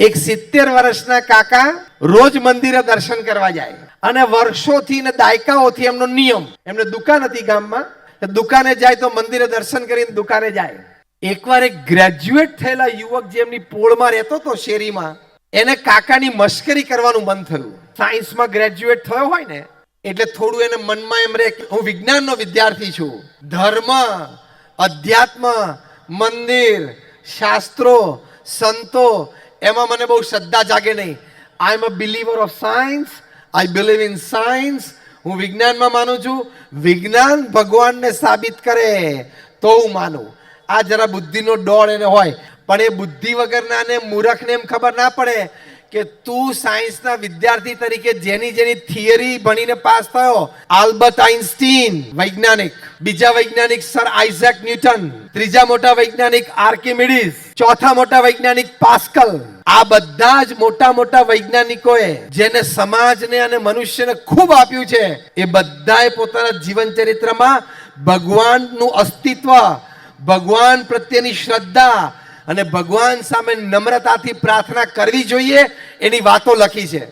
એક 70 વર્ષના કાકા રોજ મંદિરે દર્શન કરવા જાય અને વર્ષોથી ને દાયકાઓથી એમનો નિયમ, એમને દુકાન હતી ગામમાં, દુકાને જાય તો મંદિરે દર્શન કરીને દુકાને જાય. એકવાર એક ગ્રેજ્યુએટ થયેલા યુવક જે એમની પોળમાં રહેતો હતો શેરીમાં, એને કાકાની મશ્કરી કરવાનું મન થયું. સાયન્સમાં ગ્રેજ્યુએટ થયો હોય ને એટલે થોડું એને મનમાં એમ રહે કે હું વિજ્ઞાનનો વિદ્યાર્થી છું. ધર્મ, અધ્યાત્મ, મંદિર, શાસ્ત્રો, સંતો એમાં મને બહુ શ્રદ્ધા જાગે નહીં. I am a believer of science, I believe in science. હું વિજ્ઞાનમાં માનું છું. વિજ્ઞાન ભગવાનને સાબિત કરે તો હું માનું. આ જરા બુદ્ધિનો ડોળ એને હોય, પણ એ બુદ્ધિ વગરના ને મૂર્ખને એમ ખબર ના પડે કે તું સાયન્સના વિદ્યાર્થી તરીકે જેની જેની થિયરી ભણીને પાસ થયો, આલ્બર્ટ આઇન્સ્ટીન વૈજ્ઞાનિક, બીજા વૈજ્ઞાનિક સર આઇઝેક ન્યૂટન, ત્રીજા મોટા વૈજ્ઞાનિક આર્કિમિડીઝ, ચોથા મોટા વૈજ્ઞાનિક પાસ્કલ, આ બધા જ મોટા મોટા વૈજ્ઞાનિકોએ જેને સમાજને અને મનુષ્યને ખૂબ આપ્યું છે, એ બધાએ પોતાના જીવન ચરિત્રમાં ભગવાનનું અસ્તિત્વ, ભગવાન પ્રત્યેની શ્રદ્ધા અને ભગવાન સામે નમ્રતાથી પ્રાર્થના કરવી જોઈએ એની વાતો લખી છે.